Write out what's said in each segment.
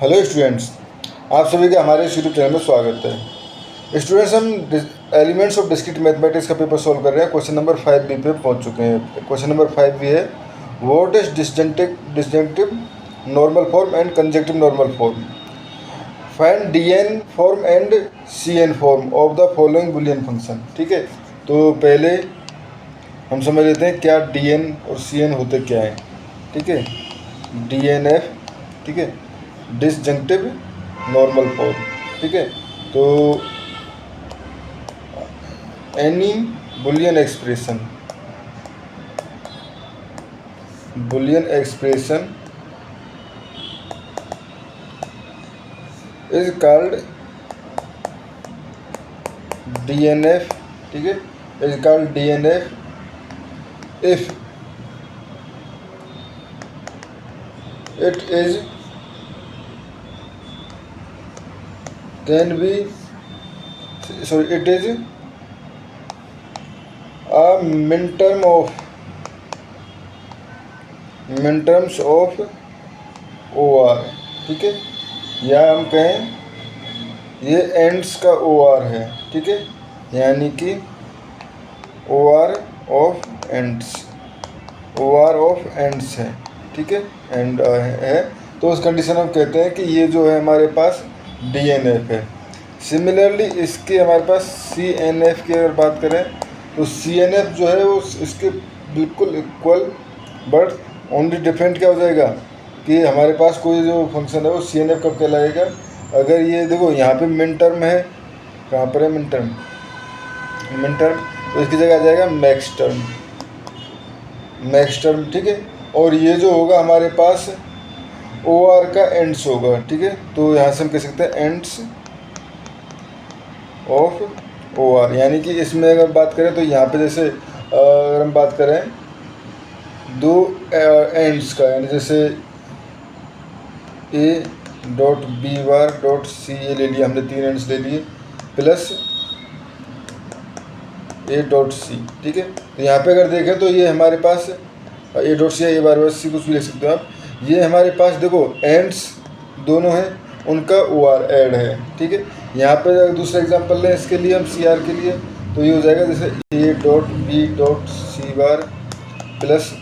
Hello students, आप सभी का हमारे यूट्यूब चैनल में स्वागत है। स्टूडेंट्स, हम एलिमेंट्स ऑफ डिस्क्रीट मैथमेटिक्स का पेपर सॉल्व कर रहे हैं। क्वेश्चन नंबर 5B पे पहुंच चुके हैं। क्वेश्चन नंबर 5B है, what is disjunctive normal form and conjunctive normal form. Find DN form and CN form of the following Boolean function. ठीक है, तो पहले हम समझ लेते हैं क्या DN और CN होते क्या हैं। ठीक है, DNF, ठीक है, डिसजंक्टिव नॉर्मल फॉर्म। ठीक है, तो any Boolean expression is called DNF। ठीक है, is called DNF if it is it is a minterms of OR। ठीक है, या हम कहें ये एंड्स का OR है। ठीक है, यानी कि OR ऑफ एंड्स है। ठीक है, एंड है, तो उस कंडीशन हम कहते हैं कि ये जो है हमारे पास DNF है। सिमिलरली इसके हमारे पास CNF की अगर बात करें तो CNF जो है वो इसके बिल्कुल इक्वल, बट ओनली डिफरेंट क्या हो जाएगा कि हमारे पास कोई जो फंक्शन है वो CNF कब कहलाएगा, अगर ये देखो यहाँ पे मिन टर्म है, कहाँ पर है मिन टर्म, तो इसकी जगह आ जाएगा मैक्स टर्म। ठीक है, और ये जो होगा हमारे पास OR का एंड्स होगा। ठीक है, तो यहाँ से हम कह सकते हैं एंड्स ऑफ OR, यानी कि इसमें अगर बात करें तो यहाँ पे जैसे अगर हम बात करें दो एंड्स का, यानी जैसे A.B.C ये ले लिया हमने, 3 एंड्स ले लिए, प्लस A.C। ठीक है, तो यहाँ पे अगर देखें तो ये हमारे पास A.C या A.C कुछ भी ले सकते हो आप। ये हमारे पास देखो एंड्स दोनों हैं, उनका OR ऐड है। ठीक है, यहाँ पे अगर दूसरा एग्जांपल लें इसके लिए हम CR के लिए, तो ये हो जाएगा जैसे A.B.C बार प्लस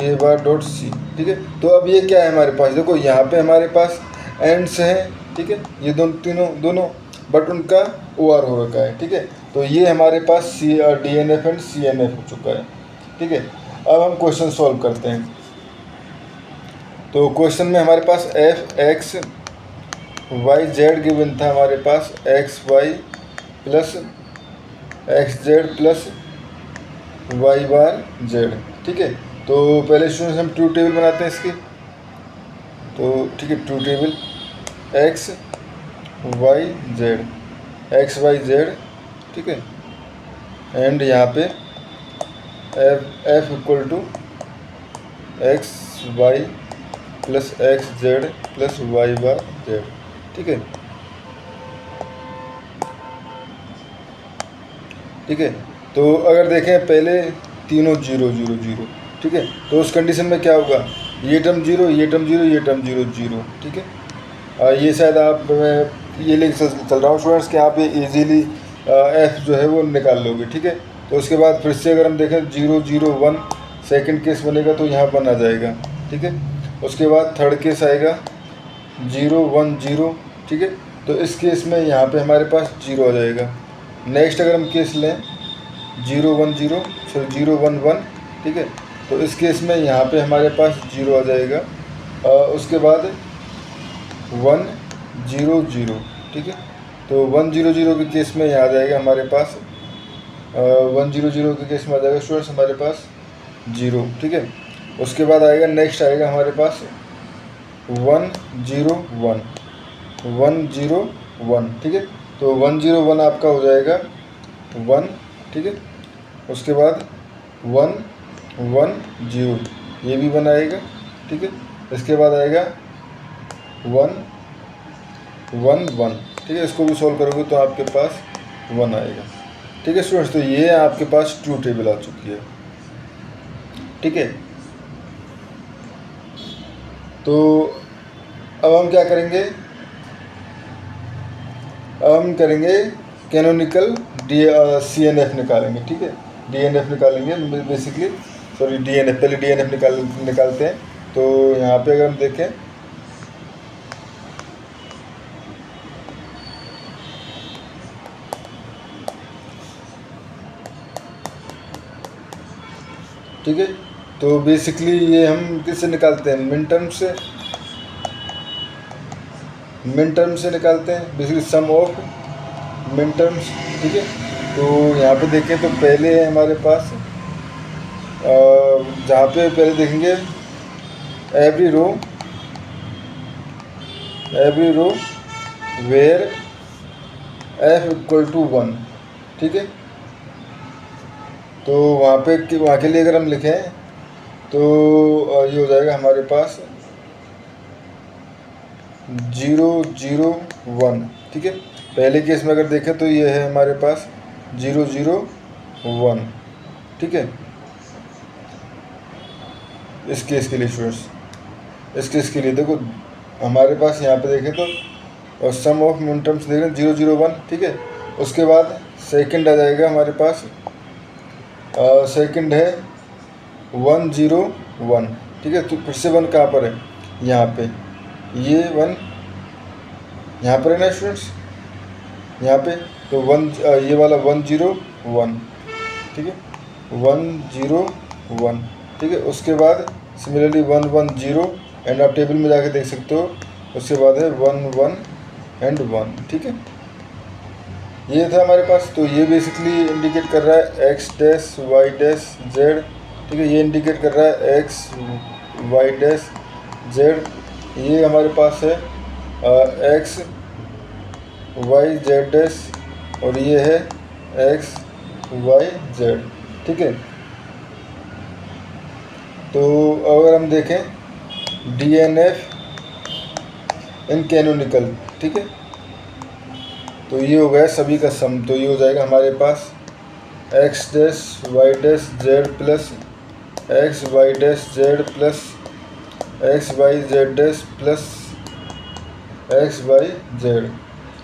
A.C। ठीक है, तो अब ये क्या है हमारे पास, देखो यहाँ पे हमारे पास एंड्स हैं। ठीक है, ये दोनों बट उनका OR हो रखा है। ठीक है, तो ये हमारे पास DNF एंड CNF हो चुका है। ठीक है, अब हम क्वेश्चन सॉल्व करते हैं। तो क्वेश्चन में हमारे पास f(x,y,z) गिवन था, हमारे पास xy plus xz plus y बार z। ठीक है, तो पहले स्टूडेंट्स हम ट्रूथ टेबल बनाते हैं इसकी। तो ठीक है, truth table x y z, ठीक है, एंड यहाँ पे f equal to x y plus x z plus y bar z. ठीक है, ठीक है, तो अगर देखें पहले तीनों 0 0 0। ठीक है, तो उस कंडीशन में क्या होगा, ये टर्म 0, ये टर्म 0, ये टर्म 0 0। ठीक है, ये शायद आप ये लेके चल रहा हूँ स्टूडेंट्स कि आप ये ईजीली f जो है वो निकाल लोगे। ठीक है, तो उसके बाद फिर से अगर हम देखें 0 0 1 सेकंड केस बनेगा तो यहाँ 1 आ जाएगा। ठीक है, उसके बाद थर्ड केस आएगा 0 1 0। ठीक है, तो इस केस में यहाँ पे हमारे पास 0 आ जाएगा। नेक्स्ट अगर हम केस लें 0 1 0 1। ठीक है, तो इस केस में यहाँ पे हमारे पास 0 आ जाएगा। उसके बाद 1 0 0। ठीक है, तो 1 0 0 के केस में यहाँ आ जाएगा हमारे पास 1 0 0 के केस में आ जाएगा स्टूडेंट्स हमारे पास 0। ठीक है, उसके बाद आएगा नेक्स्ट आएगा हमारे पास 1 0 1। ठीक है, तो 1 0 1 आपका हो जाएगा 1। ठीक है, उसके बाद 1 1 0, ये भी 1 आएगा। ठीक है, इसके बाद आएगा 1 1 1। ठीक है, इसको भी सॉल्व करोगे तो आपके पास 1 आएगा। ठीक है स्टूडेंट्स, तो ये आपके पास ट्रूथ टेबल आ चुकी है। ठीक है, तो अब हम क्या करेंगे, अब हम करेंगे कैनोनिकल CNF निकालेंगे, ठीक है। DNF निकालेंगे बेसिकली, सॉरी DNF, पहले DNF निकालते हैं। तो यहाँ पे अगर हम देखें, ठीक है, तो बेसिकली ये हम किससे निकालते हैं, मिन टर्म से निकालते हैं, बेसिकली सम ऑफ मिन टर्म्स, ठीक है। तो यहाँ पे देखें तो पहले है हमारे पास, जहाँ पे पहले देखेंगे every row where f equal to 1, ठीक है। तो वहाँ के लिए अगर हम लिखें तो ये हो जाएगा हमारे पास 0 0 1, ठीक है। पहले केस में अगर देखें तो ये है हमारे पास 0 0 1, ठीक है। इस केस के लिए स्टूडेंट्स, इस केस के लिए देखो हमारे पास यहाँ पे देखें तो और सम ऑफ मिन टर्म्स देख रहे हैं 0 0 1, ठीक है। उसके बाद सेकंड आ जाएगा हमारे पास, सेकंड है 1 0 1, ठीक है। तो फिर से 1 कहाँ पर है, यहाँ पे, ये 1 यहाँ पर है ना स्टूडेंट्स, यहाँ पे। तो 1 ये वाला 1 0 1, ठीक है, 1 0 1, ठीक है। उसके बाद सिमिलरली 1 1 0, एंड आप टेबल में जाके देख सकते हो। उसके बाद है 1 1 एंड 1, ठीक है। ये था हमारे पास। तो ये बेसिकली इंडिकेट कर रहा है x dash y dash z, ठीक है। ये इंडिकेट कर रहा है x y डैश z। ये हमारे पास है x y z डैश, और ये है x y z, ठीक है। तो अगर हम देखें DNF इन कैनोनिकल, ठीक है, तो ये हो गया सभी का सम। तो ये हो जाएगा हमारे पास x dash y dash z plus x y dash z plus x y z dash plus x y z,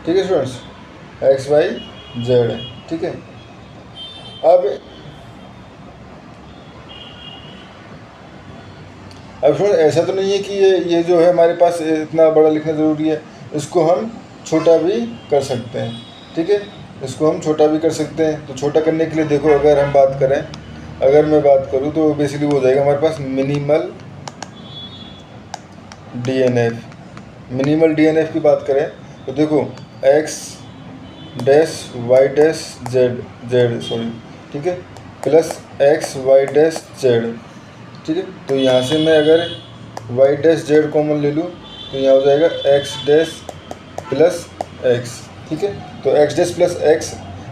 ठीक है स्टूडेंट्स, x y z, ठीक है। अब स्टूडेंट ऐसा तो नहीं है कि ये जो है हमारे पास इतना बड़ा लिखना ज़रूरी है, इसको हम छोटा भी कर सकते हैं, ठीक है। इसको हम छोटा भी कर सकते हैं। तो छोटा करने के लिए देखो, अगर हम बात करें, अगर मैं बात करूँ तो बेसिकली वो हो जाएगा हमारे पास मिनिमल DNF की बात करें तो देखो x dash y dash z sorry, ठीक है, plus x y dash z, ठीक है। तो यहाँ से मैं अगर y डैश z कॉमन ले लूँ तो यहाँ हो जाएगा x डैश प्लस x, ठीक है। तो x dash plus x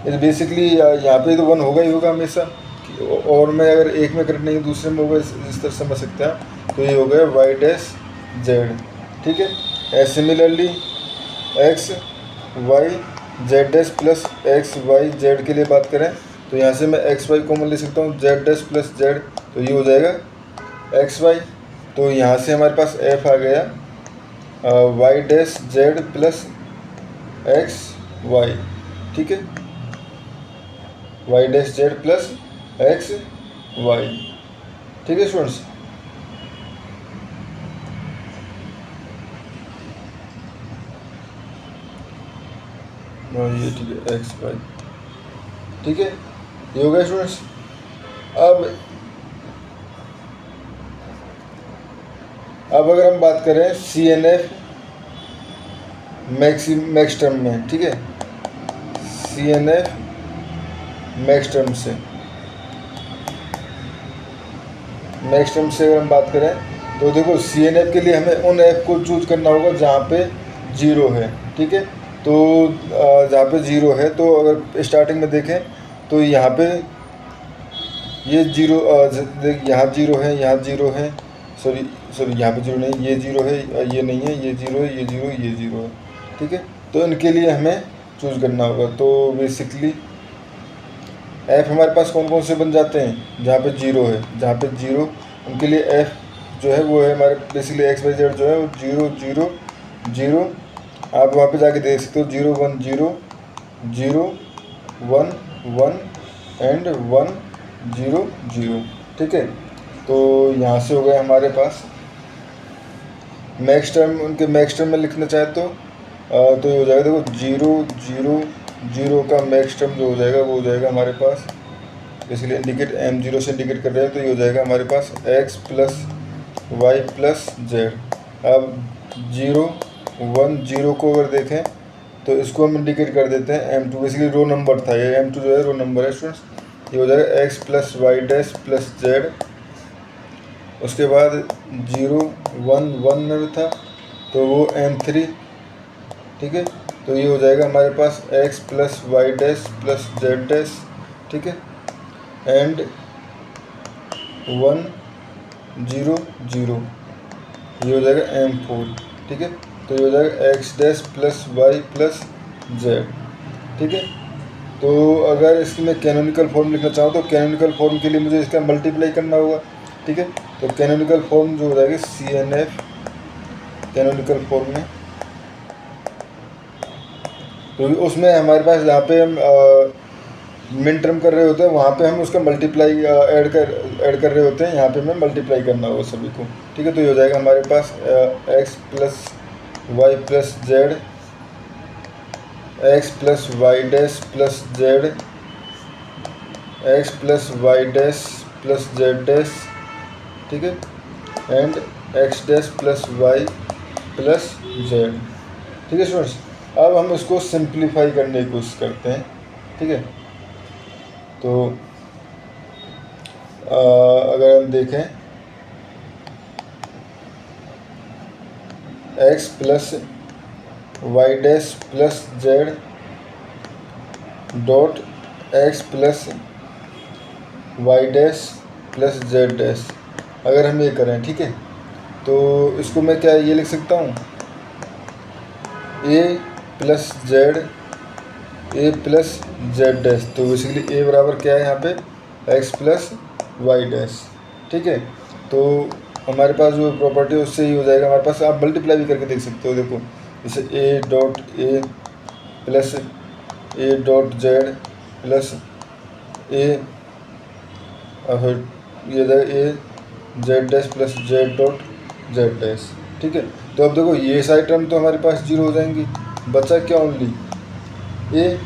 is basically यहाँ पे तो 1 होगा ही होगा हमेशा, और मैं अगर एक में करेक्ट नहीं दूसरे में होगा, इस तरह समझ सकते हैं। तो ये हो गया y डैश z, ठीक है। Similarly x y z dash plus x y z के लिए बात करें तो यहाँ से मैं x y कॉमन ले सकता हूँ, z डैश प्लस z, तो ये हो जाएगा x y। तो यहाँ से हमारे पास f आ गया y dash z plus x y, ठीक है, y dash z plus x y, ठीक है स्टूडेंट्स। ये ठीक है x y, ठीक है, ये हो गया स्टूडेंट्स। अब अगर हम बात करें CNF मैक्स टर्म में, ठीक है, CNF मैक्स टर्म से अगर हम बात करें तो देखो CNF के लिए हमें उन f को चूज करना होगा जहाँ पे 0 है, ठीक है। तो जहाँ पे 0 है, तो अगर स्टार्टिंग में देखें तो यहाँ पे ये 0, यहाँ 0 है, यहाँ 0 है, सॉरी यहाँ पे 0 नहीं, ये 0 है, ये नहीं है, ये 0 है, ये 0 है, ये 0 है, ठीक है। तो इनके लिए हमें चूज़ करना होगा। तो बेसिकली f हमारे पास कौन कौन से बन जाते हैं, जहाँ पे 0 है, जहाँ पे 0 उनके लिए f जो है वो है हमारे बेसिकली x y z जो है वो 0 0 0, आप वहाँ पे जाके देख सकते हो 0 1 0 0 1 1 एंड 1 0 0, ठीक है। तो यहाँ से हो गया हमारे पास मैक्स टर्म। उनके मैक्स टर्म में लिखना चाहे तो ये हो जाएगा, देखो 0 0 0 का मैक्स टर्म जो हो जाएगा वो हो जाएगा हमारे पास, इसलिए इंडिकेट m0 से इंडिकेट कर रहे हैं, तो ये हो जाएगा हमारे पास x plus y plus z. अब 0 1 0 को अगर देखें तो इसको हम इंडिकेट कर देते हैं m2, बेसिकली रो नंबर था ये, m2 जो है रो नंबर है स्टूडेंट्स। ये हो जाएगा x plus y dash plus z. उसके बाद 0 1 1 में था तो वो m3, ठीक है। तो ये हो जाएगा हमारे पास x plus y dash plus z dash, ठीक है। एंड 1 0 0 ये हो जाएगा m4, ठीक है। तो ये हो जाएगा x dash plus y plus z, ठीक है। तो अगर इसकी मैं कैनोनिकल फॉर्म लिखना चाहूँ तो कैनोनिकल फॉर्म के लिए मुझे इसका मल्टीप्लाई करना होगा, ठीक है। तो कैनोनिकल फॉर्म जो हो जाएगी CNF कैनोनिकल फॉर्म में, तो उसमें हमारे पास जहाँ पे हम मिन टर्म कर रहे होते हैं वहाँ पे हम उसका मल्टीप्लाई ऐड कर रहे होते हैं, यहाँ पे हमें मल्टीप्लाई करना होगा सभी को, ठीक है। तो ये हो जाएगा हमारे पास x plus y plus z, x plus y dash plus z, x plus y dash plus z dash, ठीक है। And x dash plus y plus z, ठीक है स्टूडेंट्स। अब हम इसको सिंप्लीफाई करने की कोशिश करते हैं, ठीक है। तो अगर हम देखें x plus y dash plus z dot x plus y dash plus z dash, अगर हम ये करें, ठीक है, तो इसको मैं क्या ये लिख सकता हूँ a plus Z a plus z dash. तो बेसिकली a बराबर क्या है यहाँ पे x प्लस वाई डैश, ठीक है। तो हमारे पास जो प्रॉपर्टी है उससे ही हो जाएगा हमारे पास, आप मल्टीप्लाई भी करके देख सकते हो, देखो जैसे a dot a plus a dot Z plus a, फिर ये जाएगा a Z dash plus z dot Z dash, ठीक है। तो अब देखो ये सारी टर्म तो हमारे पास 0 हो जाएंगी, बचा क्या ओनली a,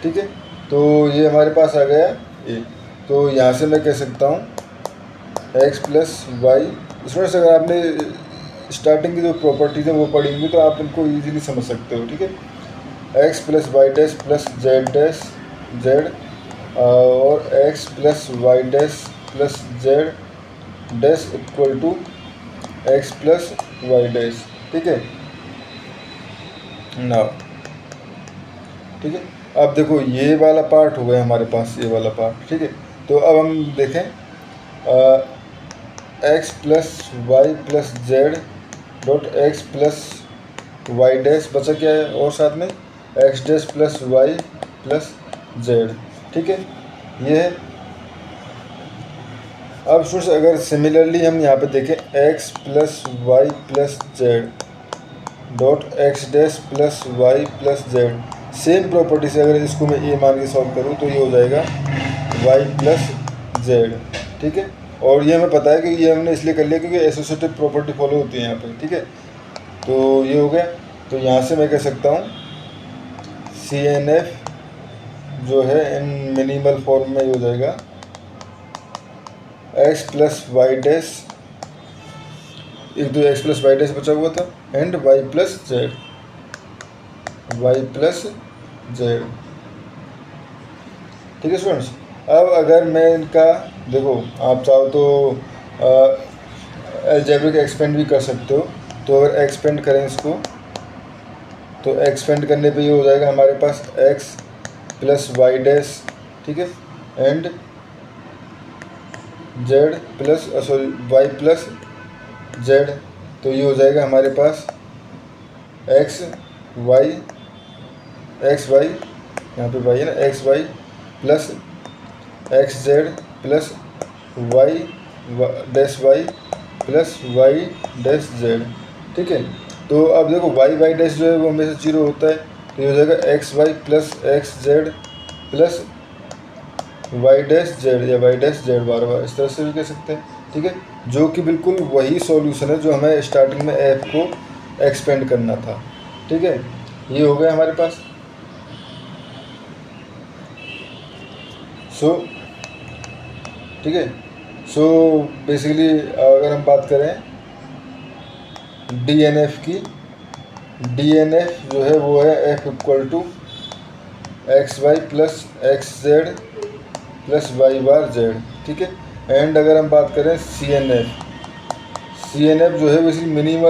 ठीक है। तो ये हमारे पास आ गया a। तो यहाँ से मैं कह सकता हूँ x प्लस वाई, इसमें से अगर आपने स्टार्टिंग की जो प्रॉपर्टीज है वो पढ़ेंगे तो आप इनको इजीली समझ सकते हो, ठीक है। x plus y dash plus z dash z और x plus y dash plus z dash equal to x plus y dash, ठीक है ना, ठीक है। अब देखो ये वाला पार्ट हो गया हमारे पास, ये वाला पार्ट, ठीक है। तो अब हम देखें x plus y plus z dot x plus y dash, बचा क्या है और साथ में x dash plus y plus z, ठीक है, ये है। अब स्टूडेंट्स अगर सिमिलरली हम यहाँ पे देखें x plus y plus z dot x dash plus y plus z, same property से अगर इसको मैं a मान के सॉल्व करूँ तो ये हो जाएगा y प्लस जेड, ठीक है। और ये हमें पता है कि ये हमने इसलिए कर लिया क्योंकि एसोसिएटिव प्रॉपर्टी फॉलो होती है यहाँ पे, ठीक है। तो ये हो गया। तो यहाँ से मैं कह सकता हूँ CNF जो है इन मिनिमल फॉर्म में हो जाएगा x प्लस वाई डैश, एक तो x प्लस वाई डैश बचा हुआ था, and y plus z, y plus z, ठीक है स्टूडेंट्स। अब अगर मैं इनका देखो आप चाहो तो अलजेब्रिक एक्सपेंड भी कर सकते हो, तो अगर एक्सपेंड करें इसको तो एक्सपेंड करने पे ये हो जाएगा हमारे पास x प्लस वाई डैश, ठीक है, and z plus sorry y plus z. तो ये हो जाएगा हमारे पास एक्स वाई यहाँ पे वाई है ना, x y plus x z plus y dash y plus y dash z, ठीक है। तो अब देखो वाई वाई डैश जो है वो हमेशा 0 होता है, तो ये हो जाएगा x y plus x z plus y dash z या वाई डैश जेड बार बार, इस तरह से भी कह सकते हैं, ठीक है, जो कि बिल्कुल वही सॉल्यूशन है जो हमें स्टार्टिंग में एफ को एक्सपेंड करना था, ठीक है। ये हो गया हमारे पास। सो ठीक है, सो बेसिकली अगर हम बात करें डी एन एफ की, डी एन एफ जो है वो है F equal to x y plus x z plus y bar z, ठीक है। एंड अगर हम बात करें सी एन एफ जो है बेसिकली मिनिमम,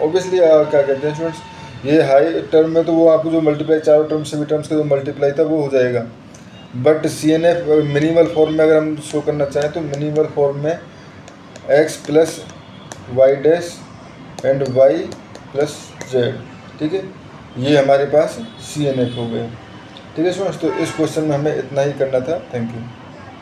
ऑब्वियसली क्या कहते हैं स्टूडेंट्स, ये हाई टर्म में तो वो आपको जो मल्टीप्लाई चारों टर्म सभी टर्म्स का जो मल्टीप्लाई था वो हो जाएगा, but C N F minimal form में अगर हम शो करना चाहें तो मिनिमल फॉर्म में x plus y dash and y plus z, ठीक है, ये हमारे पास सी एन एफ हो गए, ठीक है स्टूडेंट्स। तो इस क्वेश्चन में हमें इतना ही करना था। Thank you.